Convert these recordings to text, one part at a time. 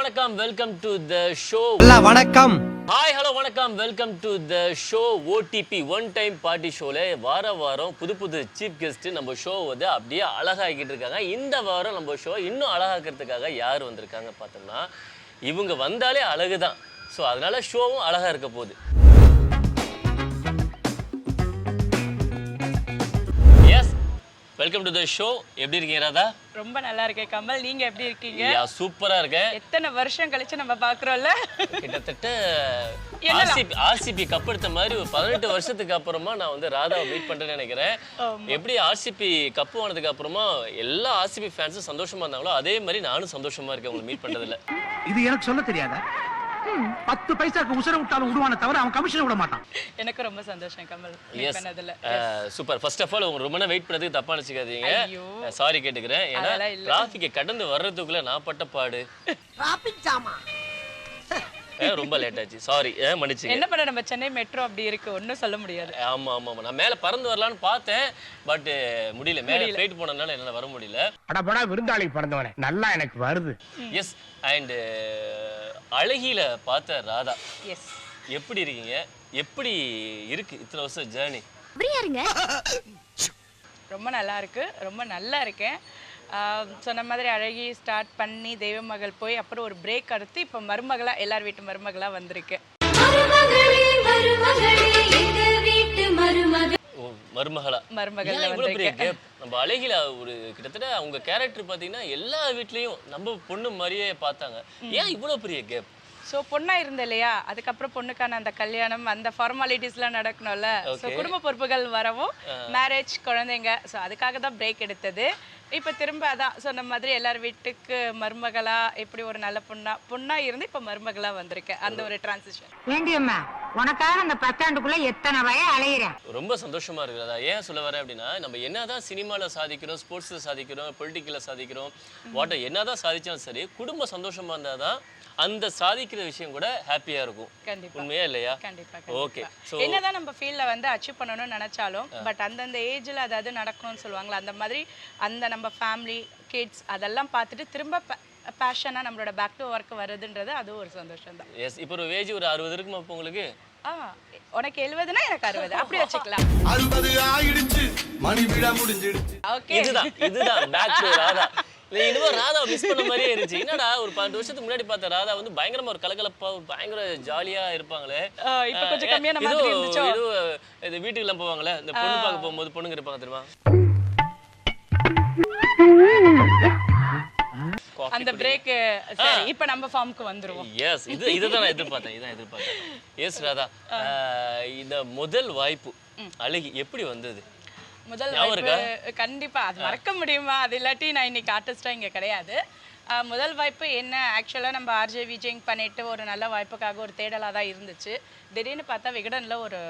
வணக்கம் welcome to the show. வணக்கம். Hi hello வணக்கம் welcome to the show. OTP one time party ஷோல வாரம் புது புது சீஃப் கெஸ்ட் நம்ம ஷோ வந்து அப்படியே அழகாக்கிட்டு இருக்காங்க. இந்த வாரம் நம்ம ஷோ இன்னும் அழகாக்கிறதுக்காக யார் வந்திருக்காங்க பார்த்தோம்னா, இவங்க வந்தாலே அழகுதான். ஸோ அதனால ஷோவும் அழகா இருக்க போகுது. Yes, welcome to the show. எப்படி இருக்கீங்க ராதா? ரொம்ப நல்லா இருக்கேன் கமல், நீங்க எப்படி இருக்கீங்க? சூப்பரா இருக்கேன். எத்தனை வருஷம் கழிச்சு நம்ம பாக்குறோம்ல. கிட்டத்தட்ட ஆர்சிபி கப் எடுத்த மாதிரி ஒரு 18 வருஷத்துக்கு அப்புறமா நான் வந்து ராதாவை மீட் பண்றேன்னு நினைக்கிறேன். எப்படி ஆர்சிபி கப் வாங்கினதுக்கு அப்புறமா எல்லா ஆர்சிபி ஃபேன்ஸும் சந்தோஷமா இருந்தாங்களோ அதே மாதிரி நானும் சந்தோஷமா இருக்கேன் உங்களை மீட் பண்றதுல. இது எனக்கு சொல்ல தெரியாதா? 10 பைசாக்கு உசுர விட்டாலும் விடுவானே தவிர அவன் கமிஷன் விட மாட்டான். எனக்கு ரொம்ப சந்தோஷம் கமல் மீட் பண்ணதுல. சூப்பர். ஃபர்ஸ்ட் ஆஃப் ஆல் உங்க ரொம்ப நேரம் வெயிட் பண்ணதுக்கு தப்பா நினைச்சுக்காதீங்க. சாரி கேட்டுக்கிறேன். ஏன்னா டிராஃபிக்கை கடந்து வர்றதுக்குள்ள நான் பட்ட பாடு. டிராஃபிக் ஜாமா ரொம்ப லேட் ஆச்சு. சாரி, மன்னிச்சுங்க. என்ன பண்ண, நம்ம சென்னை மெட்ரோ அப்படி இருக்கு, ஒன்றும் சொல்ல முடியாது. ஆமா ஆமா ஆமா, நான் மேல பறந்து வரலான்னு பார்த்தேன், பட் முடியல. மேல ஃப்ளைட் போனதுனால என்னால வர முடியல. அடபடா விருந்தாளி பிறந்தவனே, நல்லா எனக்கு வருது. எஸ், அண்ட் அழகில பார்த்த ராதா. எஸ், எப்படி இருக்கீங்க? எப்படி இருக்கு இத்தனை வருஷம் ஜேர்னி? ரொம்ப நல்லா இருக்கு, ரொம்ப நல்லா இருக்கேன். சொன்ன மாதிரி அழகி ஸ்டார்ட் பண்ணி தெய்வமகள் போய் அப்புறம் ஒரு பிரேக் அடுத்து இப்போ மருமகளா, எல்லார் வீட்டு மருமகளா வந்திருக்கேன். மருமகள் நம்ம அழகில ஒரு கிட்டத்தட்ட அவங்க கேரக்டர் பாத்தீங்கன்னா எல்லா வீட்லயும் நம்ம பொண்ணு மாதிரியே பார்த்தாங்க. ஏன் இவ்வளவு பெரிய கேப்? ஸோ பொண்ணா இருந்த இல்லையா, அதுக்கப்புறம் பொண்ணுக்கான அந்த கல்யாணம், அந்த ஃபார்மாலிட்டிஸ்லாம் நடக்கணும்ல. ஸோ குடும்ப பொறுப்புகள் வரவும், மேரேஜ், குழந்தைங்க, ஸோ அதுக்காக தான் பிரேக் எடுத்தது. இப்போ திரும்ப அதான் சொன்ன மாதிரி எல்லார் வீட்டுக்கு மருமகளா, எப்படி ஒரு நல்ல பொண்ணா இருந்து இப்போ மருமகளா வந்திருக்கேன். அந்த ஒரு டிரான்சிஷன். வேண்டியம்மா, உனக்காக அந்த 10 ஆண்டுக்குள்ள எத்தனை வய அலையிறேன். ரொம்ப சந்தோஷமா இருக்கிறதா. ஏன் சொல்ல வரேன் அப்படின்னா, நம்ம என்னதான் சினிமாவில் சாதிக்கிறோம், ஸ்போர்ட்ஸில் சாதிக்கிறோம், பொலிட்டிக்கலில் சாதிக்கிறோம், வாட்டர் என்னதான் சாதிச்சாலும் சரி, குடும்பம் சந்தோஷமா இருந்தால் தான் அந்த சாதிக்கிற விஷயம் கூட ஹாப்பியா இருக்கும். கண்டிப்பா. உண்மையா இல்லையா? கண்டிப்பா. ஓகே. சோ என்னதான் நம்ம ஃபீல்ட்ல வந்து அச்சீவ் பண்ணணும்னு நினைச்சாலும், பட் அந்தந்த ஏஜ்ல அதாவது நடக்கணும்னு சொல்லுவாங்களா, அந்த மாதிரி அந்த நம்ம ஃபேமிலி, கிட்ஸ் அதெல்லாம் பார்த்துட்டு திரும்ப பேஷனா நம்மளோட பேக் டு ஒர்க் வருதுன்றது அது ஒரு சந்தோஷம் தான். எஸ், இப்போ ஒரு ஏஜ் ஒரு 60 இருக்குமா இப்போ உங்களுக்கு? உனக்கு 70னா எனக்கு 60, அப்படி வச்சுக்கலாம். 60 ஆயிடுச்சு, மணி விழா முடிஞ்சிடுச்சு. ஓகே, இதுதான் பேக் டு ராதா. இன்னும் ராதா மிஸ் பண்ண மாதிரியே இருந்துச்சு. என்னடா ஒரு 12 வருஷத்துக்கு முன்னாடி பார்த்த ராதா வந்து பயங்கரமா ஒரு கலகலப்பா, பயங்கர ஜாலியா இருப்பாங்களே. இப்போ கொஞ்சம் கம்மியான மாதிரி இருந்துச்சோ. இது வீட்டுக்குலாம் போவாங்களே, இந்த பொண்ணு பார்க்க போகும்போது பொண்ணுங்க இருப்பாங்க தெரியுமா, அந்த பிரேக். சரி, இப்போ நம்ம ஃபார்முக்கு வந்துருவோம். எஸ், இதுதான் நான் எதிர்பார்த்தேன். எஸ் ராதா, இந்த முதல் வாய்ப்பு அழகி எப்படி வந்தது? முதல் வாய்ப்பு கண்டிப்பா அது மறக்க முடியுமா? அது இல்லாட்டி நான் இன்னைக்கு ஆர்டிஸ்டா இங்க கிடையாது. முதல் வாய்ப்பு என்ன, ஆக்சுவலாக நம்ம ஆர்ஜே விஜயிங் பண்ணிட்டு ஒரு நல்ல வாய்ப்புக்காக ஒரு தேடலாக தான் இருந்துச்சு. திடீர்னு பார்த்தா விகடனில் ஒரு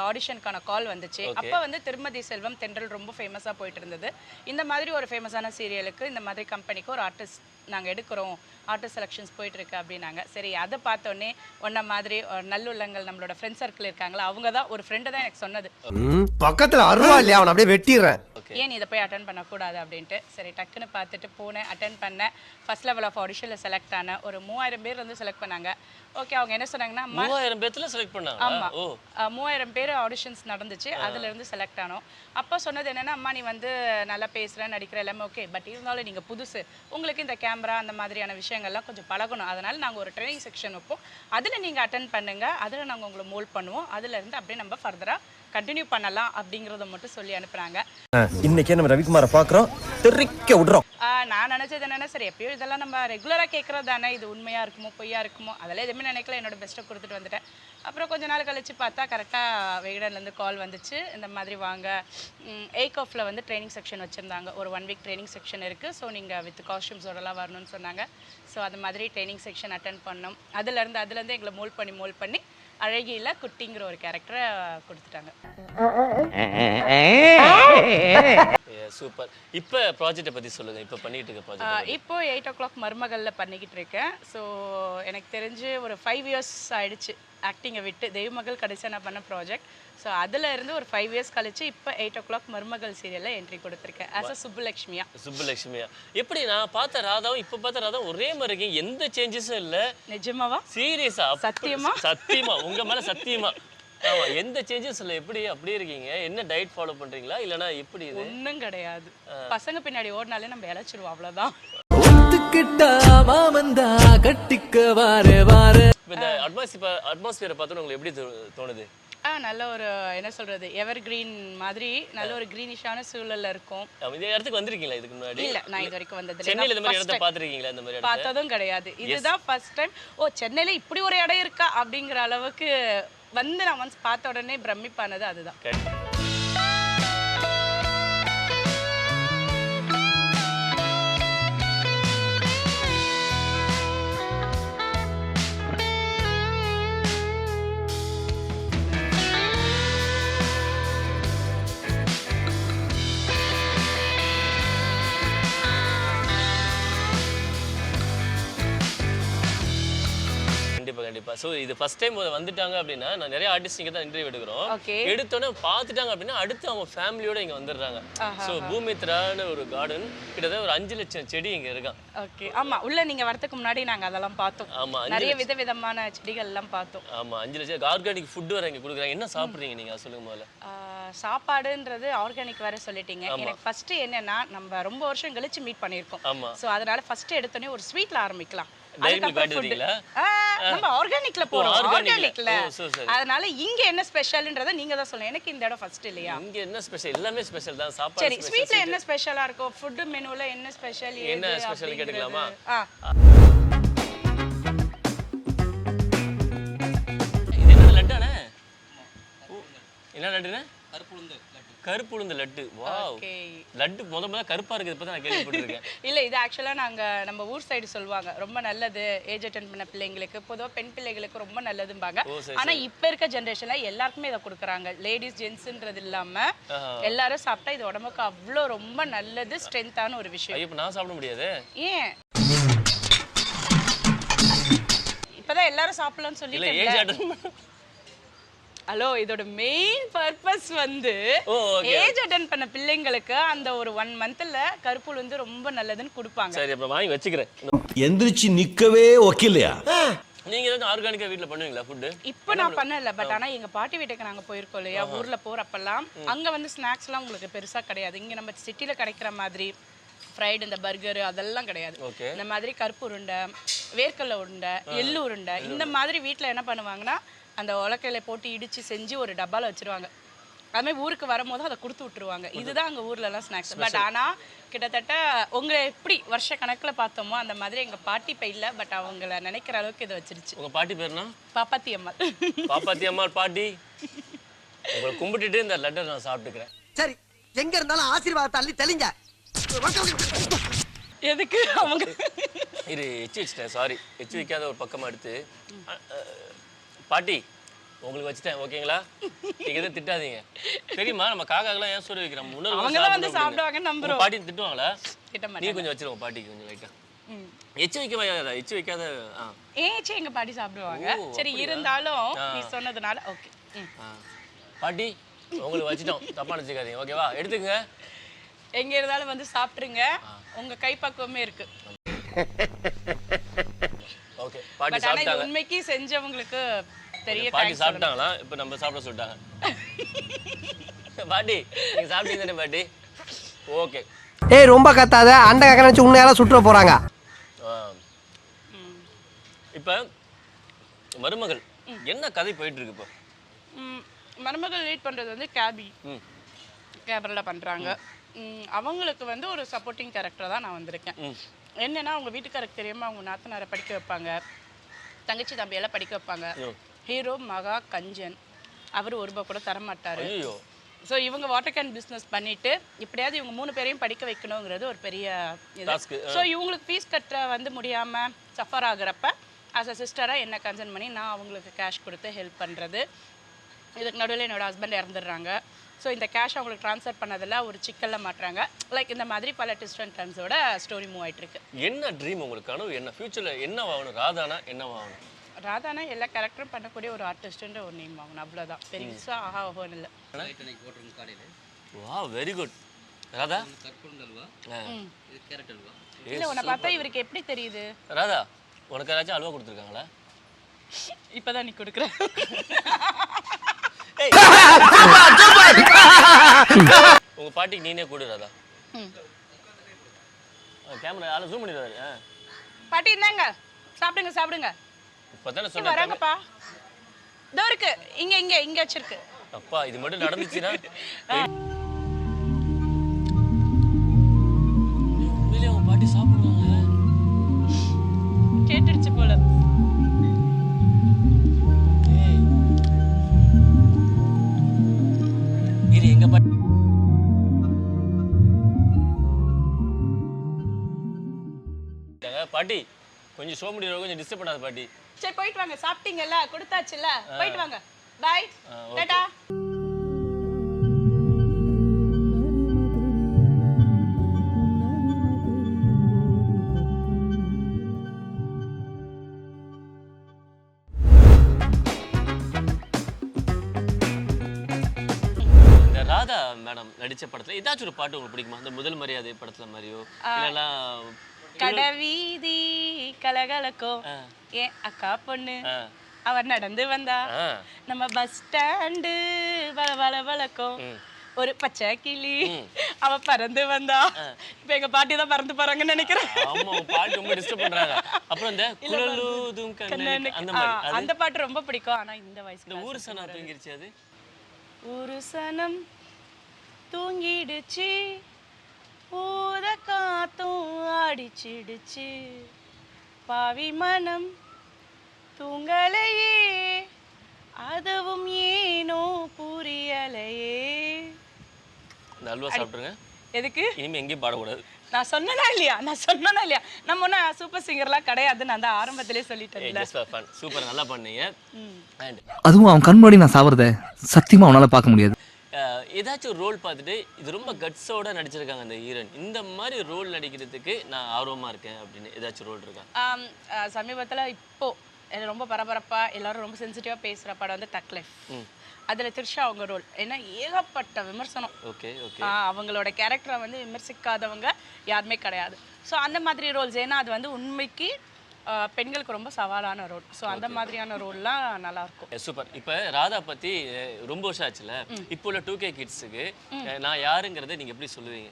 ஆடிஷனுக்கான கால் வந்துச்சு. அப்போ வந்து திருமதி செல்வம் தென்றல் ரொம்ப ஃபேமஸாக போயிட்டு இருந்தது. இந்த மாதிரி ஒரு ஃபேமஸான சீரியலுக்கு இந்த மாதிரி கம்பெனிக்கு ஒரு ஆர்டிஸ்ட் நாங்கள் எடுக்கிறோம், ஆர்டிஸ்ட் செலெக்ஷன்ஸ் போயிட்டு இருக்கு அப்படின்னாங்க. சரி, அதை பார்த்தோன்னே ஒன்ன மாதிரி நல்லுள்ளங்கள் நம்மளோட ஃப்ரெண்ட் சர்க்கிள் இருக்காங்களா, அவங்க தான், ஒரு ஃப்ரெண்டு தான் எனக்கு சொன்னது, பக்கத்துல அருவா இல்லையா அவன் அப்படியே வெட்டிடுறேன், ஏன் இதை போய் அட்டன் பண்ணக்கூடாது அப்படின்ட்டு. சரி, டக்குன்னு பார்த்துட்டு போனேன், அட்டன் பண்ணேன். ஃபர்ஸ்ட் லெவல் ஆஃப் ஆடிஷனில் செலக்ட் ஆனேன். ஒரு 3000 பேர் வந்து செலக்ட் பண்ணாங்க. ஓகே, அவங்க என்ன சொன்னாங்கன்னா 3000 பேர்ல செலக்ட் பண்ணாங்க. ஆமா, 3000 பேர் ஆடிஷன்ஸ் நடந்துச்சு, அதுல இருந்து செலக்ட் ஆனோம். அப்போ சொன்னது என்னன்னா, அம்மா நீ வந்து நல்லா பேசுற, நடிக்கிற, எல்லாமே ஓகே, பட் இருந்தாலும் நீங்க புதுசு, உங்களுக்கு இந்த கேமரா அந்த மாதிரியான விஷயங்கள்லாம் கொஞ்சம் பழகணும். அதனால நாங்கள் ஒரு ட்ரைனிங் செக்ஷன் வைப்போம், அதில் நீங்கள் அட்டன் பண்ணுங்க, அதில் நாங்கள் உங்களை மோல்ட் பண்ணுவோம், அதுல இருந்து அப்படியே நம்ம ஃபர்தராக கண்டினியூ பண்ணலாம் அப்படிங்கிறத மட்டும் சொல்லி அனுப்புறாங்க. இன்னைக்கே நம்ம ரவிக்குமாரை பார்க்குறோம், தெரிக்க விடுறோம். நான் நினச்சது என்னன்னா, சரி எப்பயும் இதெல்லாம் நம்ம ரெகுலராக கேட்குறது தானே, இது உண்மையாக இருக்குமோ பொய்யா இருக்குமோ, அதெல்லாம் எதுவுமே நினைக்கல, என்னோட பெஸ்ட்டை கொடுத்துட்டு வந்துட்டேன். அப்புறம் கொஞ்ச நாள் கழிச்சு பார்த்தா கரெக்டாக விகடன்லேருந்து கால் வந்துச்சு, இந்த மாதிரி வாங்க, ஏகோஃபில் வந்து ட்ரைனிங் செக்ஷன் வச்சுருந்தாங்க, ஒரு 1 வீக் ட்ரைனிங் செக்ஷன் இருக்குது, ஸோ நீங்கள் வித் காஸ்டியூம்ஸோடலாம் வரணும்னு சொன்னாங்க. ஸோ அது மாதிரி ட்ரைனிங் செக்ஷன் அட்டன் பண்ணோம். அதுலேருந்து எங்களை மோல்ட் பண்ணி அழகியில குட்டிங்கிற ஒரு கேரக்டரை கொடுத்துட்டாங்க. சூப்பர். இப்போ ப்ராஜெக்ட்டை பத்தி சொல்லுங்க. இப்போ பண்ணிட்டு இருக்க ப்ராஜெக்ட். இப்போ 8 o'clock மருமகள்ல பண்ணிக்கிட்டு இருக்கேன். ஸோ எனக்கு தெரிஞ்சு ஒரு 5 years ஆயிடுச்சு ஆக்டிங்கை விட்டு. தெய்வமகள் கடைசியாக நான் பண்ண ப்ராஜெக்ட். ஸோ அதில் இருந்து ஒரு 5 years கழிச்சு இப்போ 8 o'clock மருமகள் சீரியலில் என்ட்ரி கொடுத்துருக்கேன் ஆஸ் அ சுப்புலக்ஷ்மியா. சுப்புலட்சுமியா எப்படி நான் பார்த்த ராதாவும் இப்போ பார்த்த ராதாவும் ஒரே மாதிரி இருக்கீங்க, எந்த சேஞ்சஸும் இல்லை. நிஜமாவா? சீரியஸா? சத்தியமா? சத்தியமா உங்க மேல சத்தியமா. ஆமா, எந்த சேஞ்சஸ் இல்லை, எப்படி அப்படியே இருக்கீங்க? என்ன டயட் ஃபாலோ பண்றீங்களா இல்லனா எப்படி? இது ஒன்றும் கிடையாது. பசங்க பின்னாடி ஓடினாலே நம்ம இழைச்சிருவோம், அவ்வளோதான். இந்த அட்மாஸ்பியரை பார்த்து உங்களுக்கு எப்படி தோணுது? நல்ல ஒரு என்ன சொல்றது, எவர் கிரீன் மாதிரி நல்ல ஒரு கிரீனிஷான சூழல்ல இருக்கும். இந்த இடத்துக்கு வந்திருக்கீங்களா இதுக்கு முன்னாடி? இல்ல, நான் இது வரைக்கும் வந்தது சென்னையில இந்த மாதிரி இடத்தை பார்த்திருக்கீங்களா? இந்த மாதிரி பார்த்ததும் கிடையாது. இதுதான் ஃபர்ஸ்ட் டைம். ஓ, சென்னையில இப்படி ஒரு இடம் இருக்கா அப்படிங்கிற அளவுக்கு வந்து நான் ஒன்ஸ் பார்த்த உடனே பிரமிப்பானது அதுதான். கண்டிப்பா. ஸோ இது ஃபர்ஸ்ட் டைம் வந்துட்டாங்க அப்படின்னா, நான் நிறைய ஆர்டிஸ்ட் இங்கே தான் இன்டர்வியூ எடுக்கிறோம். எடுத்தோன்னே பார்த்துட்டாங்க அப்படின்னா அடுத்து அவங்க ஃபேமிலியோட இங்கே வந்துடுறாங்க. ஸோ பூமித்ரான்னு ஒரு கார்டன், கிட்டத்தட்ட ஒரு 5 லட்சம் செடி இங்கே இருக்கான். ஓகே, ஆமா. உள்ள நீங்க வரதுக்கு முன்னாடி நாங்க அதெல்லாம் பார்த்தோம். ஆமா, நிறைய விதவிதமான செடிகள் எல்லாம் பார்த்தோம். ஆமா, 5 லட்சம் ஆர்கானிக் ஃபுட் வர இங்கே கொடுக்குறாங்க. என்ன சாப்பிட்றீங்க நீங்க சொல்லுங்க முதல்ல? சாப்பாடுன்றது ஆர்கானிக் வேற சொல்லிட்டீங்க. எனக்கு ஃபர்ஸ்ட் என்னன்னா, நம்ம ரொம்ப வருஷம் கழிச்சு மீட் பண்ணியிருக்கோம். ஆமா. ஸோ அதனால ஃபர்ஸ்ட் எடுத்தோடனே ஒரு ஸ்வீட்ல ஆரம்பிக்கலாம். நம்ம ஆர்கானிக்ல போறோம். ஆர்கானிக்ல அதனால இங்க என்ன ஸ்பெஷல்ன்றத நீங்க தான் சொல்லுங்க. எனக்கு இந்த இடம் ஃபர்ஸ்ட் இல்லையா? இங்க என்ன ஸ்பெஷல்? எல்லாமே ஸ்பெஷல் தான். சாப்பாடு சரி, ஸ்வீட்ல என்ன ஸ்பெஷலா இருக்கும்? ஃபுட் மெனுல என்ன ஸ்பெஷல்? என்ன ஸ்பெஷல் கேட்கலாமா? இது என்ன லட்டானே? என்ன லட்டுனே? கருப்பு உளுந்து லட்டு. வாவ், லட்டு முதல்ல கருப்பா இருக்குது, இப்பதான் நான் கேள்விப்பட்டிருக்கேன். இல்ல, இது ஆக்சுவலா நாங்க நம்ம ஊர் சைடு சொல்லுவாங்க, ரொம்ப நல்லது ஏஜ் அட்டெண்ட் பண்ண பிள்ளைங்களுக்கு, பொதுவா பெண் பிள்ளைகளுக்கு ரொம்ப நல்லதும்பாங்க. ஆனா இப்ப இருக்க ஜெனரேஷன்ல எல்லாருக்குமே இதை கொடுக்குறாங்க. லேடிஸ் ஜென்ட்ஸ்ன்றது இல்லாம எல்லாரும் சாப்பிட்டா இது உடம்புக்கு அவ்வளோ ரொம்ப நல்லது, ஸ்ட்ரென்த்தான ஒரு விஷயம். இப்ப நான் சாப்பிட முடியாது. ஏன்? இப்பதான் எல்லாரும் சாப்பிடலாம்னு சொல்லி. ஹலோ, இதோட மெயின் பர்பஸ் வந்து ஏஜ் அட்டெண்ட் பண்ண பிள்ளைங்களுக்கு அந்த ஒரு 1 monthல கருப்புள் வந்து ரொம்ப நல்லதுன்னு கொடுப்பாங்க. சரி, அப்ப வாங்கி வச்சுக்கிறேன். எந்திரிச்சு நிக்கவே ஒக்கில்லையா? நீங்க ஏதாவது ஆர்கானிக்கா வீட்ல பண்ணுவீங்களா ஃபுட்? இப்போ நான் பண்ணல, பட் ஆனா எங்க பாட்டி வீட்டுக்கு நாங்க போயிருக்கோம் இல்லையா, ஊர்ல போறப்பெல்லாம் அங்க வந்து ஸ்நாக்ஸ்லாம் உங்களுக்கு பெருசா கிடையாது. இங்க நம்ம சிட்டில கிடைக்கிற மாதிரி ஃப்ரைடு, இந்த பர்கர் அதெல்லாம் கிடையாது. இந்த மாதிரி கருப்பு உருண்டை, வேர்க்கடலை உருண்டை, எள்ளு உருண்டை, இந்த மாதிரி வீட்டில் என்ன பண்ணுவாங்கன்னா அந்த உலக்கையில போட்டு இடிச்சு செஞ்சு ஒரு டப்பால வச்சிருவாங்க. அதுமாதிரி ஊருக்கு வரும்போது அதை கொடுத்து விட்டுருவாங்க. இதுதான் அங்கே ஊர்லலாம் ஸ்நாக்ஸ். பட் ஆனால் கிட்டத்தட்ட உங்களை எப்படி வருஷ கணக்கில் பார்த்தோமோ அந்த மாதிரி எங்கள் பாட்டி இப்போ இல்லை, பட் அவங்கள நினைக்கிற அளவுக்கு இதை வச்சிருச்சு. உங்கள் பாட்டி பேர்னா? பாப்பாத்தி அம்மாள். பாப்பாத்தி அம்மாள் பாட்டி, உங்களை கும்பிட்டுட்டு இந்த லட்டர் நான் சாப்பிட்டுக்கிறேன். சரி, எங்க இருந்தாலும் ஆசீர்வாதத்தை அள்ளி தெளிங்க. எதுக்கு அவங்க இது எச்சு வச்சுட்டேன், சாரி. எச்சு வைக்காத ஒரு பக்கமாக எடுத்து பாட்டி உங்களுக்கு வச்சுட்டேன், ஓகேங்களா? நீங்க எதுவும் திட்டாதீங்க, தெரியுமா? நம்ம காக்காக்கெல்லாம் ஏன் சோறு வைக்கிறோம்? அவங்களாம் வந்து சாப்பிடுவாங்க, நம்புறோம். பாட்டி திட்டுவாங்களா? திட்ட மாட்டாங்க. நீ கொஞ்சம் வச்சிருவோம் பாட்டிக்கு கொஞ்சம் லைட்டா. எச்சு வைக்காத, எச்சு வைக்காத. ஏச்சு எங்க பாட்டி சாப்பிடுவாங்க. சரி, இருந்தாலும் நீ சொன்னதுனால ஓகே. பாட்டி உங்களுக்கு வச்சிட்டோம், தப்பா நினைச்சுக்காதீங்க, ஓகேவா? எடுத்துக்கங்க, எங்க இருந்தாலும் வந்து சாப்பிட்டுருங்க, உங்க கைப்பக்குவமே இருக்கு. ஓகே, பாட்டி சாப்பிட்டாங்க. உண்மைக்கு செஞ்சவங்களுக்கு தெரிய பாட்டி சாப்பிட்டாங்களா? இப்போ நம்ம சாப்பிட சொல்லிட்டாங்க. பாட்டி நீங்க சாப்பிட்டீங்க தானே பாட்டி? ஓகே. ஏய், ரொம்ப கத்தாத, அண்டை கக்க நினைச்சு உன்னையால சுற்ற போறாங்க. இப்போ மருமகள் என்ன கதை போயிட்டு இருக்கு? இப்போ மருமகள் லீட் பண்றது வந்து கேபரலா பண்றாங்க. அவங்களுக்கு வந்து ஒரு சப்போர்ட்டிங் கேரக்டர் தான் நான் வந்திருக்கேன். என்னன்னா, அவங்க வீட்டுக்காரருக்கு தெரியாம அவங்க நாத்தனாரை படிக்க வைப்பாங்க, தங்கச்சி தம்பியெல்லாம் படிக்க வைப்பாங்க. ஹீரோ மகா கஞ்சன், அவர் ₹1 கூட தரமாட்டாரு. ஸோ இவங்க வாட்டர் கேன் பிஸ்னஸ் பண்ணிட்டு எப்படியாவது இவங்க 3 பேரையும் படிக்க வைக்கணுங்கிறது ஒரு பெரிய இது. ஸோ இவங்களுக்கு ஃபீஸ் கட்ட வந்து முடியாம சஃபர் ஆகுறப்ப ஆஸ் அ சிஸ்டராக என்ன கன்சர்ன் பண்ணி நான் அவங்களுக்கு கேஷ் கொடுத்து ஹெல்ப் பண்ணுறது. இதுக்கு நடுவில் என்னோட ஹஸ்பண்ட் இறந்துடுறாங்க. ஸோ இந்த கேஷ் அவங்களுக்கு ட்ரான்ஸ்ஃபர் பண்ணதில் ஒரு சிக்கலில் மாட்டுறாங்க. லைக் இந்த மாதிரி பல ட்விஸ்ட் அண்ட் டர்ன்ஸோட ஸ்டோரி மூவ் ஆகிட்டு இருக்கு. என்ன ட்ரீம் உங்களுக்கு கனவு? என்ன ஃபியூச்சரில் என்ன ஆகணும்? ராதானா என்ன ஆகணும்? ராதானா எல்லா கேரக்டரும் பண்ணக்கூடிய ஒரு ஆர்டிஸ்ட்டுன்ற ஒரு நேம் ஆகணும், அவ்வளோதான். பெருசாக ஆஹா ஓஹோன்னு இல்லை. வா, வெரி குட். ராதா இல்லை உன்னை பார்த்தா இவருக்கு எப்படி தெரியுது? ராதா, உனக்கு யாராச்சும் அல்வா கொடுத்துருக்காங்களா? இப்போதான் நீ கொடுக்குற. உங்க பாட்டிக்கு நீனே கொடு ராதா. கேமரா ஆளு ஜூம் பண்ணிடுவாரு. பாட்டி இருந்தாங்க, சாப்பிடுங்க சாப்பிடுங்க. இப்பதானே சொன்னேன் வராங்கப்பா. இதோ இருக்கு, இங்க இங்க இங்க வச்சிருக்கு. அப்பா இது மட்டும் நடந்துச்சுன்னா உண்மையிலே உங்க பாட்டி சாப்பிடுவாங்க. கேட்டுடுச்சு போல. இது எங்க பாட்டி பாட்டி கொஞ்சம் ஷோ முடியற கொஞ்சம் டிஸ்டர்ப் பண்ணாத பாட்டி. சரி போயிட்டு வாங்க, சாப்பிட்டீங்கல்ல, கொடுத்தாச்சுல்ல, போயிட்டு வாங்க. பை டாடா. இந்த ராதா மேடம் நடிச்ச படத்துல ஏதாச்சும் ஒரு பாட்டு உங்களுக்கு பிடிக்குமா? இந்த முதல் மரியாதை படத்துல மாதிரியோ இல்லைன்னா கடவீதி கலகலக்கோ ஏன் அக்கா பொண்ணு அவர் நடந்து வந்தா நம்ம பஸ் ஸ்டாண்டு வளவளக்கும் ஒரு பச்சை கிளி அவ பறந்து வந்தா. இப்ப எங்க பாட்டி தான் பறந்து போறாங்கன்னு நினைக்கிறேன். ஆமா, பாட்டு ரொம்ப டிஸ்டர்ப் பண்றாங்க. அப்புறம் இந்த குழலூதும் கண்ணனே அந்த மாதிரி அந்த பாட்டு ரொம்ப பிடிக்கும். ஆனா இந்த வயசுல இந்த ஊரு சனம் தூங்கிருச்சு. அது ஒரு சனம் தூங்கிடுச்சு, ஊத காத்தும் அடிச்சிடுச்சு, பாவி மனம் தூங்கலையே, அதுவும் ஏனோ புரியலையே. இந்த அல்வா சாப்பிட்டுருங்க. எதுக்கு? இனிமே எங்கேயும் பாடக்கூடாது. நான் சொன்னனா இல்லையா? நம்ம ஒன்றும் சூப்பர் சிங்கர்லாம் கிடையாது. நான் தான் ஆரம்பத்திலே சொல்லிட்டேன். சூப்பர், நல்லா பண்ணீங்க. அதுவும் அவன் கண் முன்னாடி நான் சாவறத சத்தியமா அவனால பார்க்க முடியாது. ஏதாச்சும் ஒரு ரோல் பார்த்துட்டு இது ரொம்ப கட்ஸோட நடிச்சிருக்காங்க இந்த ஹீரோயின், இந்த மாதிரி ரோல் நடிக்கிறதுக்கு நான் ஆர்வமா இருக்கேன் அப்படின்னு ஏதாச்சும் ரோல் இருக்கா? சமீபத்தில் இப்போ ரொம்ப பரபரப்பா எல்லாரும் ரொம்ப சென்சிட்டிவா பேசுற படம் வந்து தக் லைஃப். அதுல த்ரிஷா அவங்க ரோல் ஏன்னா ஏகப்பட்ட விமர்சனம். Okay okay. அவங்களோட கேரக்டரை வந்து விமர்சிக்காதவங்க யாருமே கிடையாது. ஸோ அந்த மாதிரி ரோல்ஸ், ஏன்னா அது வந்து உண்மைக்கு பெண்களுக்கு ரொம்ப சவாலான ரோல். ஸோ அந்த மாதிரியான ரோல்லாம் நல்லா இருக்கும். சூப்பர். இப்போ ராதா பத்தி ரொம்ப வருஷம் ஆச்சுல, இப்போ உள்ள 2K கிட்ஸுக்கு நான் யாருங்கிறத நீங்க எப்படி சொல்லுவீங்க?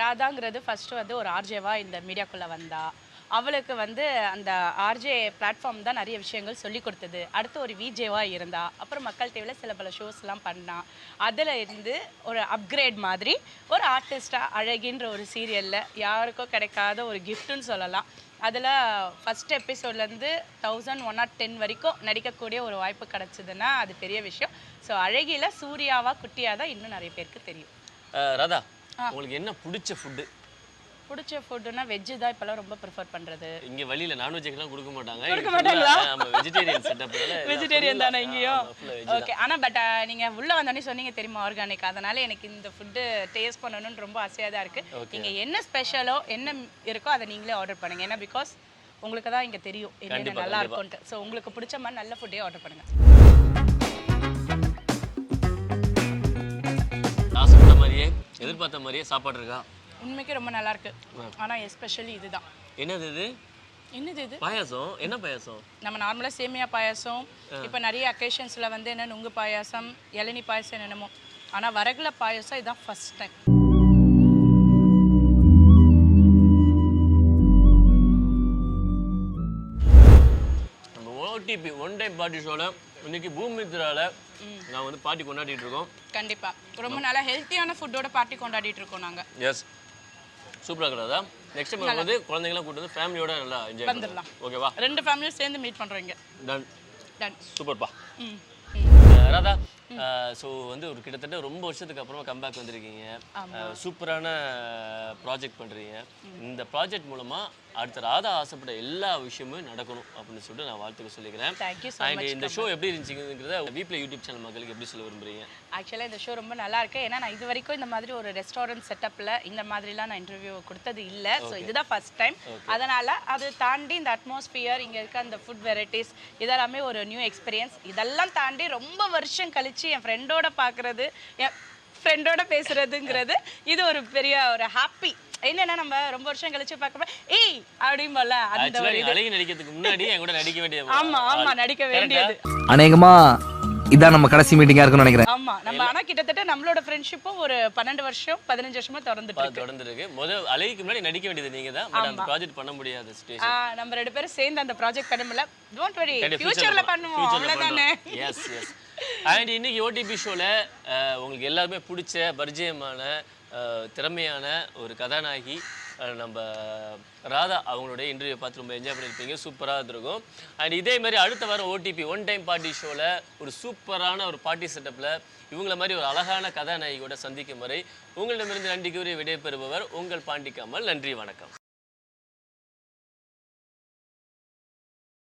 ராதாங்கிறது ஃபர்ஸ்ட் வந்து ஒரு ஆர்ஜேவா இந்த மீடியாக்குள்ள வந்தா. அவளுக்கு வந்து அந்த ஆர்ஜே பிளாட்ஃபார்ம் தான் நிறைய விஷயங்கள் சொல்லி கொடுத்தது. அடுத்து ஒரு விஜேவா இருந்தா, அப்புறம் மக்கள் டிவியில் சில பல ஷோஸ்லாம் பண்ணா. அதில் இருந்து ஒரு அப்கிரேட் மாதிரி ஒரு ஆர்டிஸ்டாக அழகின்ற ஒரு சீரியலில் யாருக்கோ கிடைக்காத ஒரு கிஃப்ட்டுன்னு சொல்லலாம். அதில் ஃபஸ்ட் எபிசோட்லேருந்து 1110 வரைக்கும் நடிக்கக்கூடிய ஒரு வாய்ப்பு கிடச்சிதுன்னா அது பெரிய விஷயம். ஸோ அழகியில் சூர்யாவா குட்டியாக தான் இன்னும் நிறைய பேருக்கு தெரியும். ராதா, உங்களுக்கு என்ன பிடிச்ச ஃபுட்டு? பிடிச்ச ஃபுட்டுனா வெஜ்ஜு தான் இப்போலாம் ரொம்ப ப்ரிஃபர் பண்ணுறது. இங்கே வழியில் நான்வெஜ்லாம் கொடுக்க மாட்டாங்க. வெஜிடேரியன் செட்டப்னால வெஜிடேரியன் தானே இங்கேயும். ஓகே. ஆனால் பட் நீங்கள் உள்ளே வந்தோடனே சொன்னீங்க தெரியுமா ஆர்கானிக், அதனால எனக்கு இந்த ஃபுட்டு டேஸ்ட் பண்ணணும்னு ரொம்ப ஆசையாக தான் இருக்குது. நீங்கள் என்ன ஸ்பெஷலோ என்ன இருக்கோ அதை நீங்களே ஆர்டர் பண்ணுங்க. ஏன்னா பிகாஸ் உங்களுக்கு தான் இங்கே தெரியும் என்னென்ன நல்லா இருக்கும்ட்டு. ஸோ உங்களுக்கு பிடிச்ச மாதிரி நல்ல ஃபுட்டே ஆர்டர் பண்ணுங்க. ஆசைப்பட்ட மாதிரியே எதிர்பார்த்த மாதிரியே சாப்பாடு இருக்கா? உண்மைக்கு ரொம்ப நல்லா இருக்கு. ஆனால் எஸ்பெஷலி இதுதான். என்னது இது? என்னது இது? பாயாசம். என்ன பாயாசம்? நம்ம நார்மலாக சேமியா பாயாசம், இப்போ நிறைய அக்கேஷன்ஸில் வந்து என்ன நுங்கு பாயாசம், இளநீ பாயாசம் என்னென்னமோ. ஆனால் வரகுல பாயாசம் இதுதான் ஃபர்ஸ்ட் டைம். நம்ம ஓடிபி ஒன் டைம் பார்ட்டி ஷோவில் இன்னைக்கு பூமித்ரால நான் வந்து பார்ட்டி கொண்டாடிட்டு இருக்கோம். கண்டிப்பாக ரொம்ப நல்லா ஹெல்த்தியான ஃபுட்டோட பார்ட்டி கொண்டாடிட்டு இருக்கோம் நாங்கள். எஸ், சூப்பராக இருக்கிறதா. நெக்ஸ்ட் டைம் வந்து குழந்தைங்களாம் கூட்டு வந்து ஃபேமிலியோட நல்லா என்ஜாய் வந்துடலாம். ஓகேவா? 2 ஃபேமிலியும் சேர்ந்து மீட் பண்ணுறீங்க. Done done. சூப்பர்ப்பா. ராதா, ஸோ வந்து ஒரு கிட்டத்தட்ட ரொம்ப வருஷத்துக்கு அப்புறமா கம்பேக் வந்திருக்கீங்க. சூப்பரான ப்ராஜெக்ட் பண்ணுறீங்க. இந்த ப்ராஜெக்ட் மூலமாக அடுத்த ராதா ஆசைப்பட்ட எல்லா விஷயமும் நடக்கணும் அப்படின்னு சொல்லிட்டு நான் வாழ்த்துக்க சொல்லிக்கிறேன். Thank you so and much, இந்த ஷோ எப்படி இருந்துச்சுங்கிறத வீப்ளே யூடியூப் சேனல் மக்களுக்கு எப்படி சொல்ல விரும்புறீங்க? ஆக்சுவலாக இந்த ஷோ ரொம்ப நல்லா இருக்கு. ஏன்னா நான் இது வரைக்கும் இந்த மாதிரி ஒரு ரெஸ்டாரண்ட் செட்டப்பில் இந்த மாதிரிலாம் நான் இன்டர்வியூ கொடுத்தது இல்லை. ஸோ இதுதான் ஃபர்ஸ்ட் டைம். அதனால் அது தாண்டி இந்த அட்மாஸ்பியர், இங்கே இருக்க அந்த ஃபுட் வெரைட்டிஸ் இதெல்லாமே ஒரு நியூ எக்ஸ்பீரியன்ஸ். இதெல்லாம் தாண்டி ரொம்ப வருஷம் கழித்து என் ஃப்ரெண்டோட பார்க்குறது, என் ஃப்ரெண்டோட பேசுறதுங்கிறது இது ஒரு பெரிய ஒரு ஹாப்பி. என்னன்னா நம்ம ரொம்ப வருஷம் கழிச்சு பார்க்கும்போது ஏய் அப்படிம்போல அந்த ஒரு அழகி நடிக்கிறதுக்கு முன்னாடி என் கூட நடிக்க வேண்டியது. ஆமா நடிக்க வேண்டியது. அநேகமா இதான் நம்ம கடைசி மீட்டிங்கா இருக்கும்னு நினைக்கிறேன். ஆமா நம்ம ஆனா கிட்டத்தட்ட நம்மளோட ஃப்ரெண்ட்ஷிப்பும் ஒரு 12 வருஷம் 15 வருஷமா தொடர்ந்துருக்கு. முதல் அழகிக்கு முன்னாடி நடிக்க வேண்டியது நீங்க தான். பட் அந்த ப்ராஜெக்ட் பண்ண முடியாத சிச்சுவேஷன். நம்ம ரெண்டு பேரும் சேர்ந்து அந்த ப்ராஜெக்ட் பண்ண முடியல. டோன்ட் வரி, ஃபியூச்சர்ல பண்ணுவோம். அவ்வளவுதானே. எஸ். அண்ட் இன்னைக்கு ஓடிபி ஷோல உங்களுக்கு எல்லாருமே பிடிச்ச பரிச்சயமான திறமையான ஒரு கதாநாயகி நம்ம ராதா அவங்களுடைய இன்டர்வியூ பார்த்து ரொம்ப என்ஜாய் பண்ணியிருப்பீங்க. சூப்பராக இருந்திருக்கும். அண்ட் இதே மாதிரி அடுத்த வாரம் ஓடிபி ஒன் டைம் பார்ட்டி ஷோவில் ஒரு சூப்பரான ஒரு பார்ட்டி செட்டப்பில் இவங்கள மாதிரி ஒரு அழகான கதாநாயகியோட சந்திக்கும் வரை உங்களிடமிருந்து நன்றி கூறி விடைபெறுபவர் உங்கள் பாண்டிக்காமல். நன்றி, வணக்கம்.